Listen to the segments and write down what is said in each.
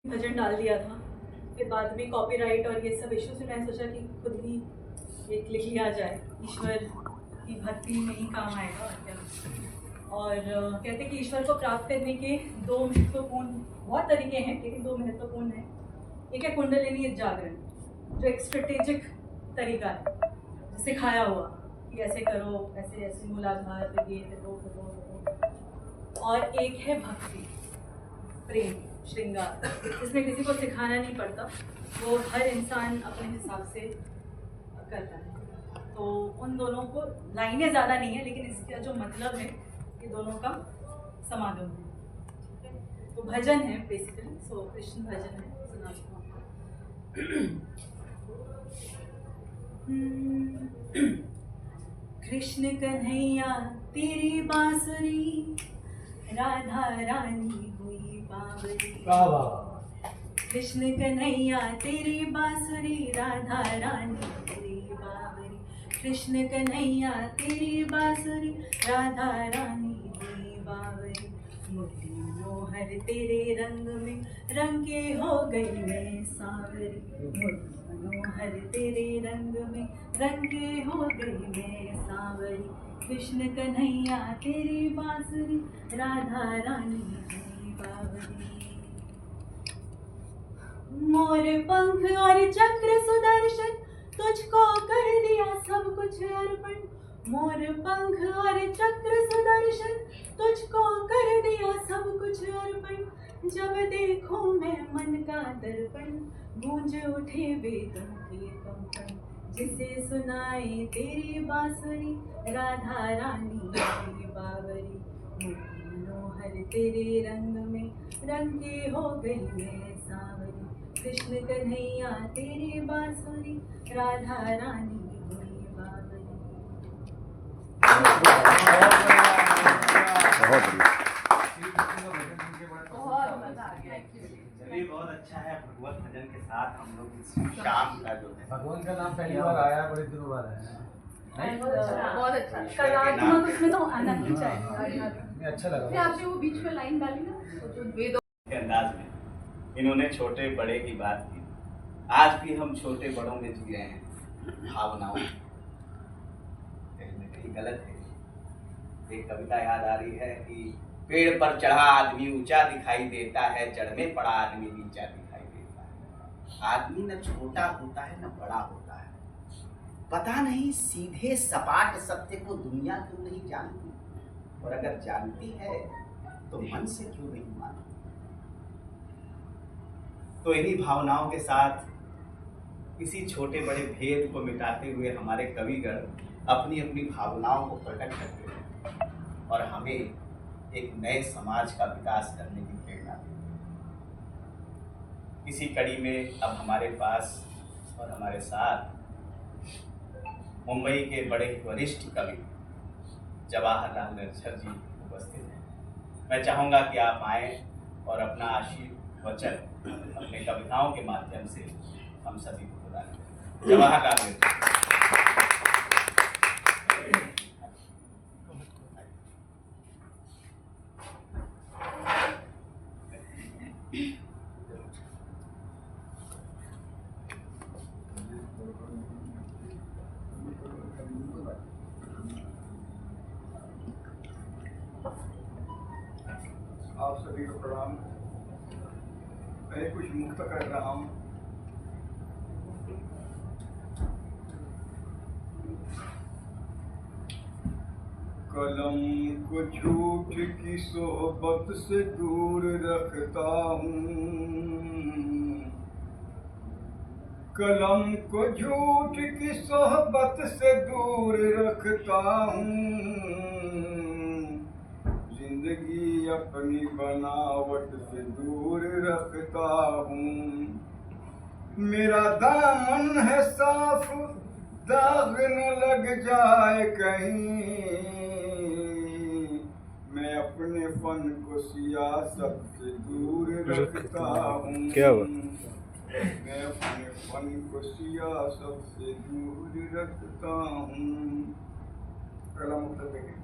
भजन डाल दिया था। फिर बाद में कॉपीराइट और ये सब इश्यू से मैं सोचा कि खुद ही एक लिख लिया जाए, ईश्वर की भक्ति में ही काम आएगा और क्या। और कहते हैं कि ईश्वर को प्राप्त करने के दो महत्वपूर्ण, बहुत तरीके हैं लेकिन दो महत्वपूर्ण हैं। एक है कुंडलिनी जागरण, जो एक स्ट्रेटेजिक तरीका है, सिखाया हुआ कि ऐसे करो, ऐसे ऐसे मूलाधार, फिर ये, फिर वो, फिर वो, फिर वो। और एक है भक्ति, प्रेम, श्रृंगार, इसमें किसी को सिखाना नहीं पड़ता, वो हर इंसान अपने हिसाब से करता है। तो उन दोनों को लाइनें ज़्यादा नहीं है, लेकिन इसका जो मतलब है ये दोनों का समागम है। ठीक है, तो भजन है बेसिकली, सो कृष्ण भजन है, सुनाता हूँ। कृष्ण कन्हैया तेरी बांसुरी, राधा रानी हुई बावरी। कृष्ण कन्हैया तेरी बांसुरी, राधा रानी हुई बावरी। कृष्ण कन्हैया तेरी बांसुरी, राधा रानी हुई बावरी। मुरली मनोहर तेरे रंग में, रंगे हो गई मैं सांवरी। मुरली मनोहर तेरे रंग में, रंगे हो गई मैं सांवरी। कृष्ण कन्हैया तेरी बांसुरी, राधा रानी हुई बावरी। मोर पंख और चक्र सुदर्शन, तुझको कर दिया सब कुछ अर्पण। मोर पंख और चक्र सुदर्शन, तुझको कर दिया सब कुछ अर्पण। जब देखूं मैं मन का दर्पण, गूंज उठे वेदों के कंपन। जिसे सुनाए तेरी बांसुरी, राधा रानी की बावरी। मुरली मनोहर तेरे रंग में, रंगे हो गई मैं सांवरी। कृष्ण कन्हैया तेरी बांसुरी, राधा रानी हुई बावरी। बहुत मजा आ गया। चलिए, बहुत अच्छा है। भगवत भजन के साथ हम लोग इस शाम का जो है, भगवान का नाम पहली बार आया, बड़े दिनों बाद आया। बहुत अच्छा, कलात्मक उसमें तो आना ही चाहिए। अच्छा लगा। फिर आपने वो बीच में लाइन डाली ना, जो वेदों के अंदाज में इन्होंने छोटे बड़े की बात की। आज भी हम छोटे बड़ों में जी रहे हैं, भावनाओं कहीं न कहीं गलत है। एक कविता याद आ रही है कि पेड़ पर चढ़ा आदमी ऊंचा दिखाई देता है, जड़ में पड़ा आदमी नीचा दिखाई देता है। आदमी न छोटा होता है न बड़ा होता है। पता नहीं सीधे सपाट सत्य को दुनिया क्यों नहीं जानती, और अगर जानती है तो मन से क्यों नहीं मानती। तो इन्हीं भावनाओं के साथ इसी छोटे बड़े भेद को मिटाते हुए हमारे कविगण अपनी अपनी भावनाओं को प्रकट करते हैं और हमें एक नए समाज का विकास करने की प्रेरणा देते हैं। इसी कड़ी में अब हमारे पास और हमारे साथ मुंबई के बड़े वरिष्ठ कवि जवाहरलाल निर्झर जी उपस्थित हैं। मैं चाहूँगा कि आप आएँ और अपना आशीर्वचन अपने कविताओं के माध्यम से हम सभी को प्रदान करें। जवाहरलाल निर्झर। आप सभी को प्रणाम। मैं कुछ मुक्त कर रहा हूँ। कलम को झूठ की सोहबत से दूर रखता हूँ। कलम को झूठ की सोहबत से दूर रखता हूँ। जिंदगी अपनी बनावट से दूर रखता हूँ। मेरा दामन है साफ, दाग न लग जाए कहीं। मैं अपने फन को सियासत से दूर रखता हूँ। क्या हुआ? मैं अपने फन को सियासत से दूर रखता हूँ। कलम उतर देंगे।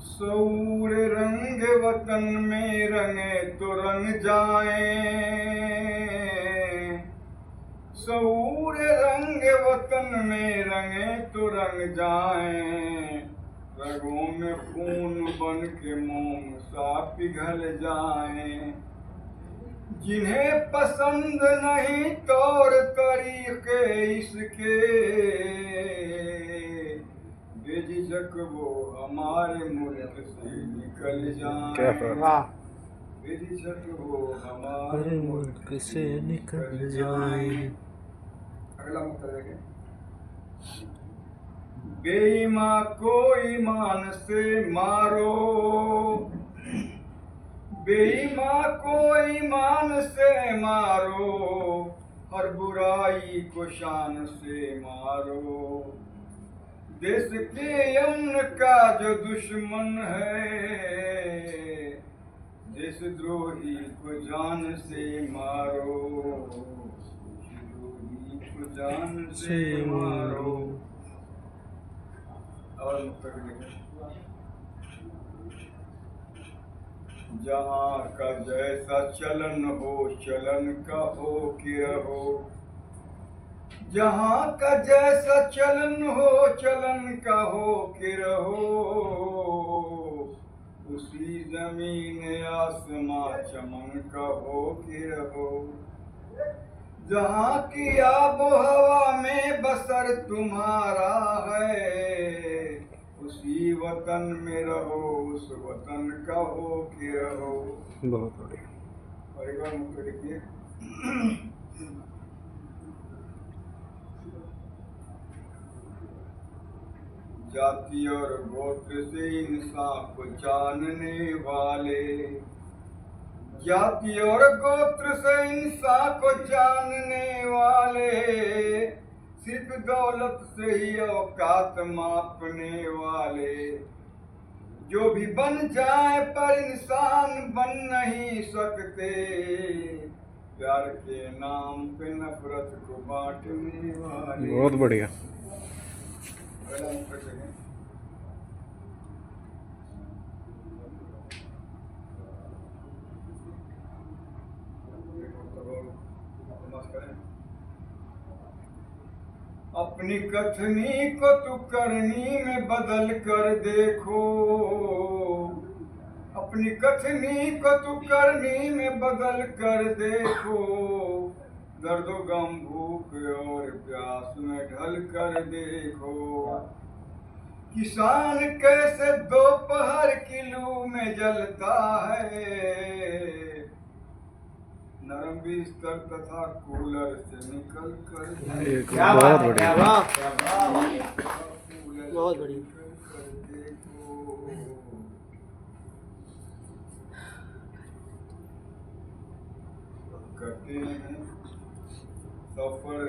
सौर रंग व वतन में रंगे तो रंग जाए, शऊर रंग वतन में रंगे तो रंग जाए, रगों में खून बन के मोम सा पिघल जाए। जिन्हें पसंद नहीं तौर तरीके इसके, बेझिझक वो हमारे मुल्क से निकल जाए, बेझिझक वो हमारे मुल्क से निकल जाए। अगला मुक्तदा है, बेईमान को ईमान से मारो, बेईमान को ईमान से मारो, हर बुराई को शान से मारो। देश के अमन का जो दुश्मन है, देशद्रोही को जान से मारो, देशद्रोही को जान से मारो। और जहाँ का जैसा चलन हो चलन का हो कि रहो, जहाँ का जैसा चलन हो चलन का हो कि रहो, उसी जमीन आसमां चमन का हो कि रहो। जहाँ की आबो हवा में बसर तुम्हारा है, उसी वतन में रहो, उस वतन का हो कि रहो। बहुत बढ़िया। और एक बार मुझको देखिए, जाति और गोत्र से इंसान को जानने वाले, जाति और गोत्र से इंसान को जानने वाले, सिर्फ दौलत से ही औकात मापने वाले, जो भी बन जाए पर इंसान बन नहीं सकते, प्यार के नाम पे नफरत को बांटने वाले। बहुत बढ़िया। अपनी कथनी को तू करनी में बदल कर देखो, अपनी कथनी को तू करनी में बदल कर देखो, दर्दो गम भूख और प्यास में ढल कर देखो। किसान कैसे दोपहर की लू में जलता है, नरम बिस्तर तथा कूलर से निकल कर बहुत बढ़िया। बहुत बढ़िया। कटे हैं सफर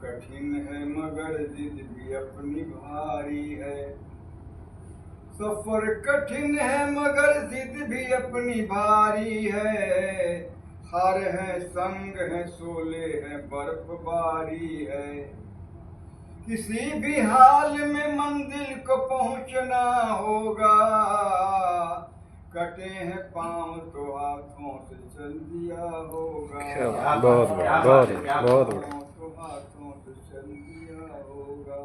कठिन है मगर जिद भी अपनी भारी है, सफर कठिन है मगर जिद भी अपनी भारी है, हार है संग है सोले है बर्फबारी है, किसी भी हाल में मंजिल को पहुंचना होगा, कटे हैं पांव तो हाथों से चल दिया होगा, बहुत बढ़िया, बहुत बढ़िया, बहुत बढ़िया। तो हाथों से चल दिया होगा।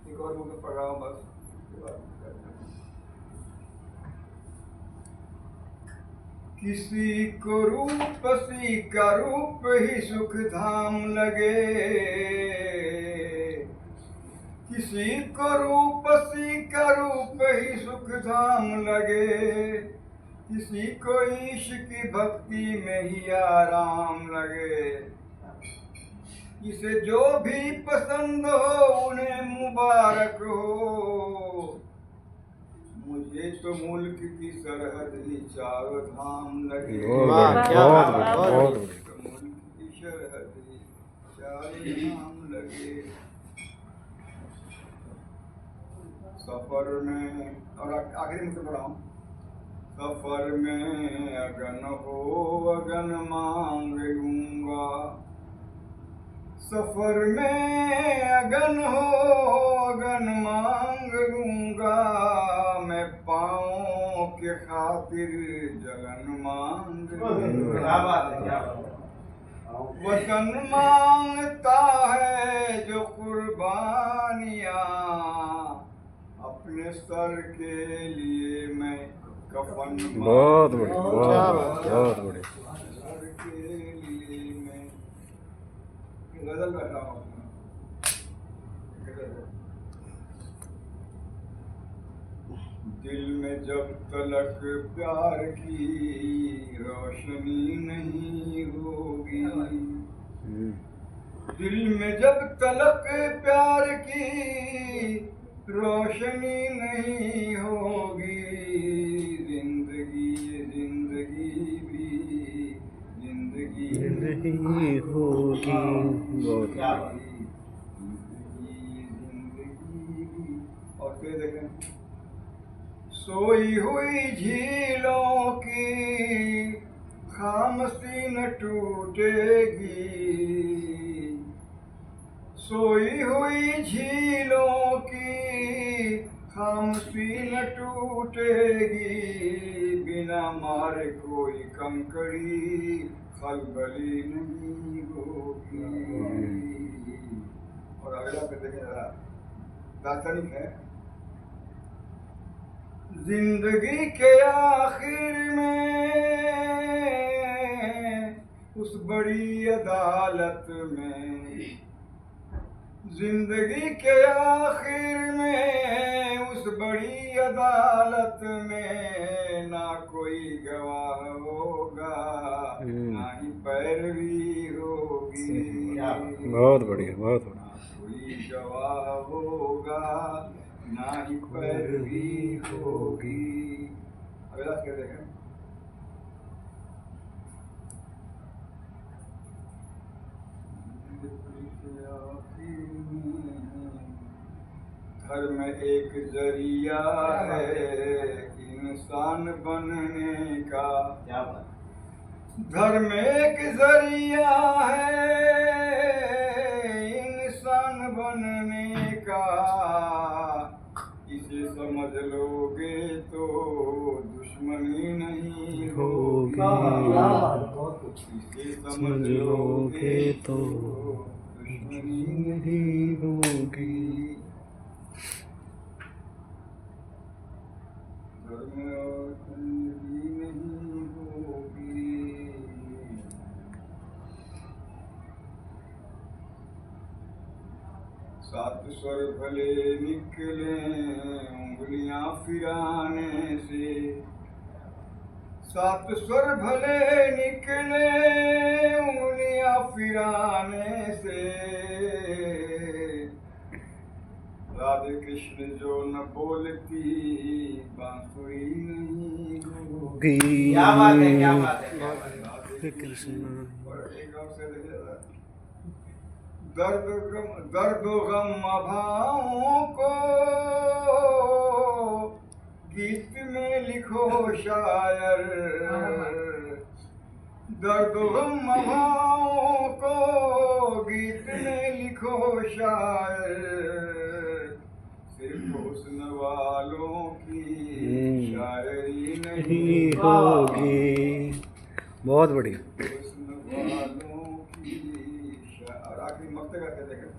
एक और मुझे पढ़ा बस, किसी को रूपसी का रूप ही सुख धाम लगे, किसी को रूपसी का रूप ही सुख धाम लगे, किसी को ईश की भक्ति में ही आराम लगे, जिसे जो भी पसंद हो उन्हें मुबारक हो, मुझे तो मुल्क की सरहद ही चारों धाम लगे, बहुत बढ़िया। मुल्क की सरहद ही चारों धाम लगे। सफर में, और आखिरी मुझसे पढ़ाऊं, सफर में अगन हो अगन मांग लूंगा, सफर में अगन हो अगन मांग लूंगा, मैं पाँव के खातिर जलन मांग क्या बात है, क्या बात है। वतन मांगता है जो कुर्बानियाँ, अपने सर के लिए मैं कफन बहुत बढ़िया, बहुत बढ़िया। सर के लिए मैं गजल बैठा हूँ। दिल में जब तलक प्यार की रोशनी नहीं होगी, दिल में जब तलक प्यार की रोशनी नहीं होगी, जिंदगी जिंदगी भी जिंदगी नहीं होगी। बहुत क्या बढ़िया। बात है। जिंदगी भी। और फिर देखें, सोई हुई झीलों की खामोशी न टूटेगी, सोई हुई झीलों की खामोशी न टूटेगी, बिना मारे कोई कंकड़ी खलबली नहीं होगी। और अगला पे देखें जरा, दार्शनिक है। जिंदगी के आखिर में उस बड़ी अदालत में, जिंदगी के आखिर में उस बड़ी अदालत में, ना कोई गवाह होगा ना ही पैरवी होगी। बहुत बढ़िया, बहुत बढ़िया। ना कोई गवाह होगा ना ही पैरवी होगी। अगला क्या देखें, धर्म एक जरिया है इंसान बनने का, क्या बात है। धर्म एक जरिया है इंसान बनने का, इसे समझ लोगे तो दुश्मनी नहीं होगी, बहुत कुछ। इसे समझ लोगे तो दुश्मनी नहीं होगी। धर्म और जिंदगी नहीं होगी। सात स्वर भले निकले उंगलियां फिराने से, सात स्वर भले निकले उंगलियां फिराने से, राधे कृष्ण जो न बोलती बांसुरी नहीं होगी। क्या बात है, क्या बात है, क्या बात है। राधे कृष्ण। और एक और से देखिए, दर्द गम अभावों को गीत में लिखो शायर, दर्द गम अभावों को गीत में लिखो शायर, सिर्फ हुस्न वालों की शायरी नहीं होगी। बहुत बढ़िया। हुस्न वालों की और आखिरी मक्ते का क्या देखें,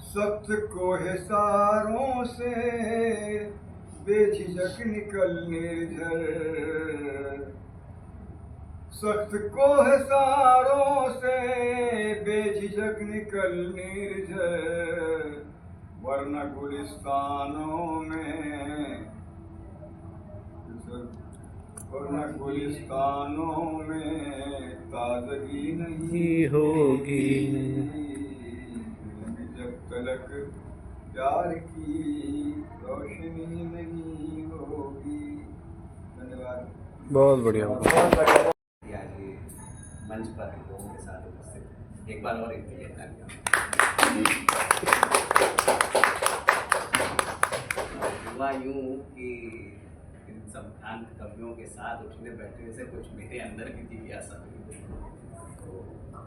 सख्त कोहसारों से बेझिझक निकल निर्झर, सख्त कोहसारों से बेझिझक निकल निर्झर, वरना गुलिस्तानों में, वरना गुलिस्तानों में ताजगी नहीं होगी। जब तलक प्यार की रोशनी नहीं होगी। धन्यवाद। बहुत बढ़िया। आज ये मंच पर हम लोगों के साथ उपस्थित, एक बार और इनके लिए तालियां। हुआ यूं कि इन सब भ्रांत कवियों के साथ उठने बैठने से कुछ मेरे अंदर की जिज्ञासा हुई, तो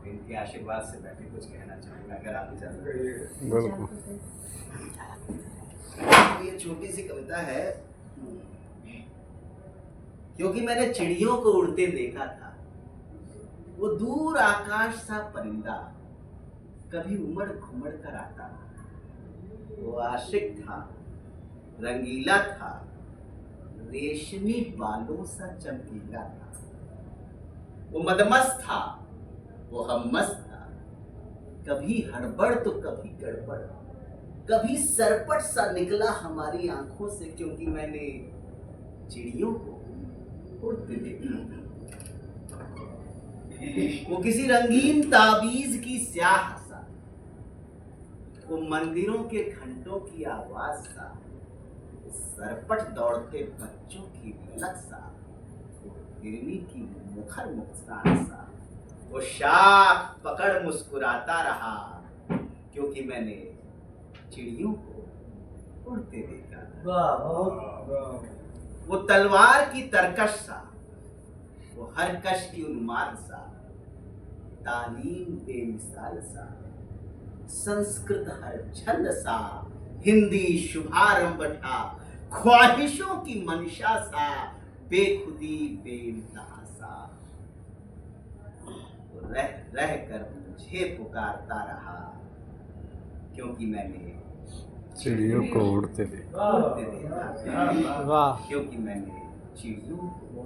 इनके आशीर्वाद से बैठे कुछ कहना चाहूँगा, अगर आप इजाजत दें। बिल्कुल। ये छोटी सी कविता है, क्योंकि मैंने चिड़ियों को उड़ते देखा था। वो दूर आकाश सा परिंदा कभी उमड़ घुमड़ कर आता। वो आशिक था, रंगीला था, रेशमी बालों सा चमकीला था। वो मदमस्त था, वो हममस्त था, कभी हड़बड़ तो कभी गड़बड़, कभी सरपट सा निकला हमारी आंखों से, क्योंकि मैंने चिड़ियों को उड़ते देखा। वो किसी रंगीन ताबीज की स्याह सा, वो मंदिरों के घंटों की आवाज सा, सरपट दौड़ते बच्चों की ललक सा, वो हिरनी की मुखर मुस्कान सा, वो शाख पकड़ मुस्कुराता रहा, क्योंकि मैंने चिड़ियों को उड़ते देखा। वो तलवार की तरकश सा, वो हर कश की उन्माद सा, तालीम बेमिसाल सा, संस्कृत हर छंद सा, हिंदी शुभारंभ था, ख्वाहिशों की मंशा सा, बेखुदी बेइंतहा सा। रह रह कर मुझे पुकारता रहा, क्योंकि मैंने चिड़ियों को उड़ते देखा। वाह, क्योंकि मैंने चिड़ियों को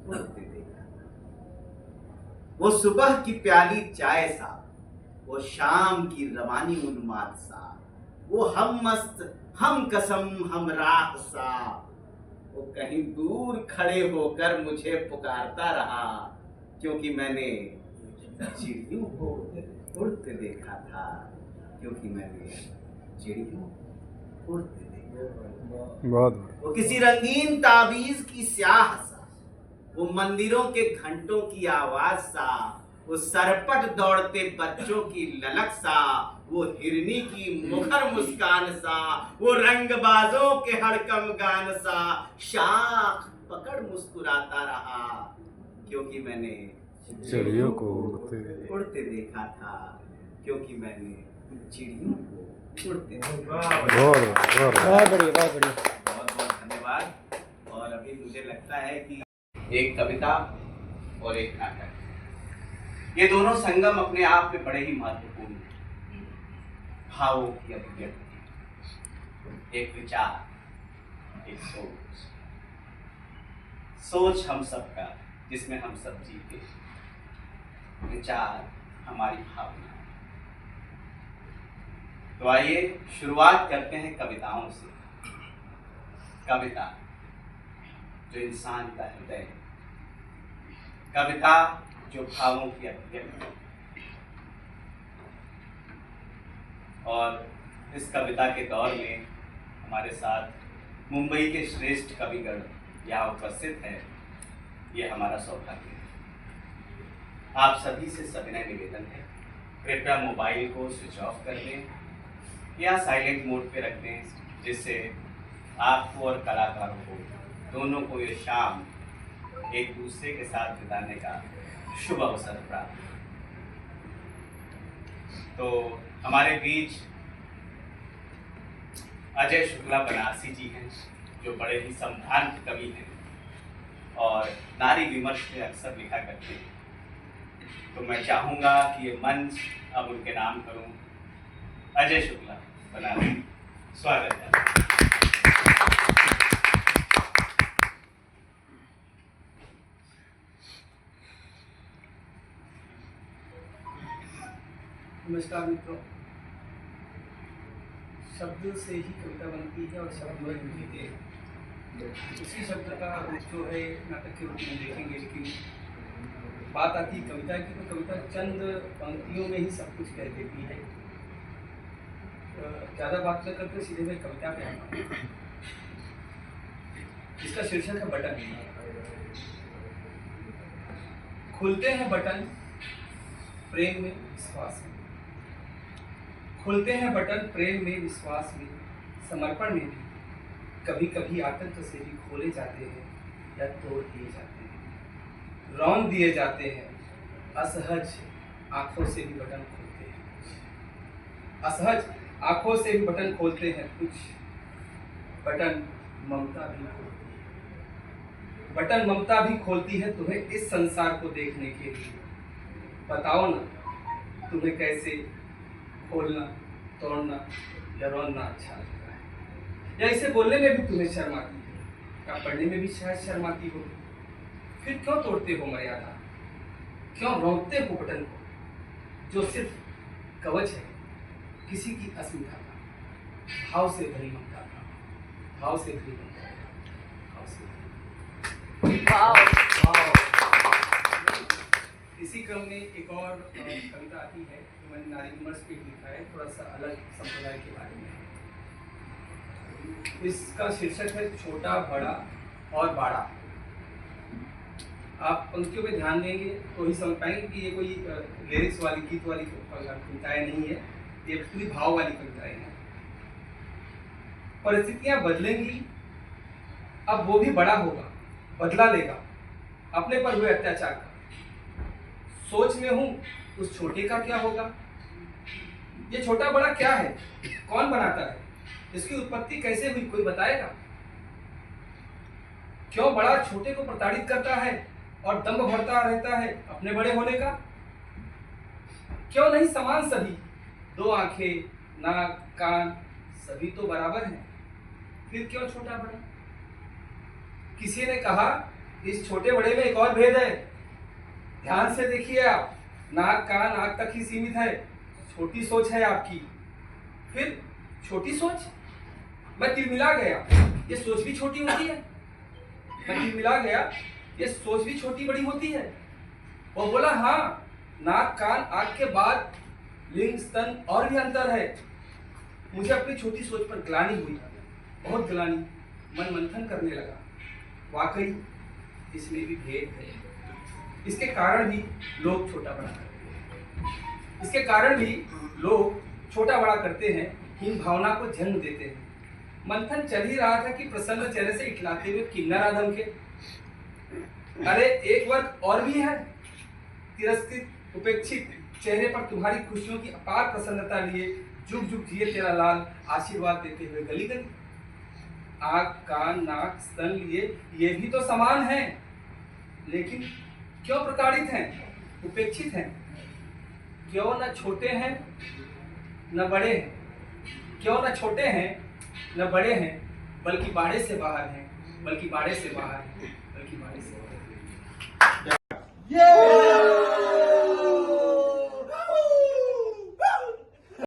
उड़ते देखा। वो सुबह की प्याली चाय सा, वो शाम की रवानी उन्माद सा, वो हम मस्त हम कसम हम राह सा, वो कहीं दूर खड़े होकर मुझे पुकारता रहा, क्योंकि मैंने चिड़ियों को उड़ते देखा था, क्योंकि मैंने चिड़ियों को उड़ते देखा। बहुत वो किसी रंगीन ताबीज की स्याह सा, वो मंदिरों के घंटों की आवाज सा, वो सरपट दौड़ते बच्चों की ललक सा, वो हिरनी की मुखर मुस्कान सा, वो रंगबाजों के हड़कम गान सा, शाख पकड़ मुस्कुराता रहा, क्योंकि मैंने चिड़ियों को उड़ते देखा था, क्योंकि मैंने चिड़ियों को उड़ते देखा। बहुत बढ़िया। बहुत बहुत धन्यवाद। और अभी मुझे लगता है कि एक कविता और एक नाटक, ये दोनों संगम अपने आप में बड़े ही महत्वपूर्ण हैं। भावों की अभिव्यक्ति, एक विचार, एक सोच, सोच हम सबका जिसमें हम सब जीते, विचार हमारी भावना। तो आइए शुरुआत करते हैं कविताओं से। कविता जो इंसान का हृदय है, कविता जो भावों की अभिव्यक्ति है। और इस कविता के दौर में हमारे साथ मुंबई के श्रेष्ठ कविगण यहाँ उपस्थित हैं। ये हमारा सौभाग्य है। आप सभी से सविनय निवेदन है, कृपया मोबाइल को स्विच ऑफ कर दें या साइलेंट मोड पे रख दें, जिससे आपको और कलाकारों को दोनों को ये शाम एक दूसरे के साथ बिताने का शुभ अवसर प्राप्त। तो हमारे बीच अजय शुक्ला बनारसी जी हैं, जो बड़े ही संभ्रांत कवि हैं और नारी विमर्श में अक्सर लिखा करते हैं। तो मैं चाहूँगा कि ये मंच अब उनके नाम करूँ। अजय शुक्ला बनारसी, स्वागत है। नमस्कार मित्रों। शब्द से ही कविता बनती है और शब्द वही जीते हैं। उसी शब्द का जो है नाटक के रूप में देखेंगे, लेकिन बात आती है कविता की, तो कविता चंद पंक्तियों में ही सब कुछ कह देती है। ज़्यादा बात न करते सीधे मैं कविता पे आता हूँ। इसका शीर्षक है बटन। खुलते हैं बटन प्रेम में विश्वास में, खुलते हैं बटन प्रेम में विश्वास में, समर्पण में भी कभी कभी आतंक से भी खोले जाते हैं या तोड़ दिए जाते हैं, रौंद दिए जाते हैं। असहज आंखों से भी बटन खोलते हैं, असहज आंखों से भी बटन खोलते हैं। कुछ बटन ममता भी खोलती है। बटन ममता भी खोलती है तुम्हें इस संसार को देखने के लिए। बताओ ना तुम्हें कैसे खोलना, तोड़ना या रोना अच्छा लगता है, या इसे बोलने में भी तुम्हें शर्म आती है, या पढ़ने में भी शायद शर्म आती होगी। फिर क्यों तोड़ते हो मर्यादा, क्यों रोकते हो बटन को जो सिर्फ कवच है किसी की अस्मिता का, भाव से भरी ममता का, भाव से भरी ममता का, भाव से भरी। इसी क्रम में एक और कविता आती है जो मैंने नारी विमर्श पे लिखा है, थोड़ा सा अलग संप्रदाय के बारे में। इसका शीर्षक है छोटा बड़ा और बाड़ा। आप पंक्तियों पे ध्यान देंगे तो ही समझ पाएंगे कि ये कोई लिरिक्स वाली, गीत वाली कविताएं नहीं है, ये पूरी भाव वाली कविताएं हैं। परिस्थितियां बदलेंगी, अब वो भी बड़ा होगा, बदला लेगा अपने पर हुए अत्याचार का। सोच में हूं उस छोटे का क्या होगा। ये छोटा बड़ा क्या है, कौन बनाता है, इसकी उत्पत्ति कैसे हुई, कोई बताएगा। क्यों बड़ा छोटे को प्रताड़ित करता है और दम्भ भरता रहता है अपने बड़े होने का। क्यों नहीं समान सभी, दो आंखें, नाक, कान सभी तो बराबर हैं, फिर क्यों छोटा बड़ा। किसी ने कहा इस छोटे बड़े में एक और भेद है, ध्यान से देखिए आप, नाक कान आंख तक ही सीमित है, छोटी सोच है आपकी। फिर छोटी सोच, मैं तिलमिला गया, ये सोच भी छोटी होती है। मैं तिलमिला गया, ये सोच भी छोटी बड़ी होती है। वो बोला हाँ, नाक कान आंख के बाद लिंग स्तन और भी अंतर है। मुझे अपनी छोटी सोच पर ग्लानि हुई, बहुत ग्लानि, मन मंथन करने लगा, वाकई इसमें भी भेद है। इसके कारण भी लोग छोटा बड़ा करते हैं, इसके कारण भी लोग छोटा बड़ा करते हैं, हीन भावना को जन्म देते हैं। मंथन चल ही रहा था कि प्रसन्न चेहरे से इखलाते हुए किन्नर आदम के, अरे एक वर्ग और भी है, तिरस्कृत उपेक्षित चेहरे पर तुम्हारी खुशियों की अपार प्रसन्नता लिए जुग जुग जिए तेरा लाल आशीर्वाद देते हुए गली गली। आंख कान नाक स्तन लिए ये भी तो समान हैं, लेकिन क्यों प्रताड़ित हैं, उपेक्षित हैं। क्यों न छोटे हैं न बड़े हैं, क्यों न छोटे हैं न बड़े हैं, बल्कि बाड़े से बाहर हैं, बल्कि बाड़े से बाहर हैं, बल्कि बाड़े से बाहर हैं।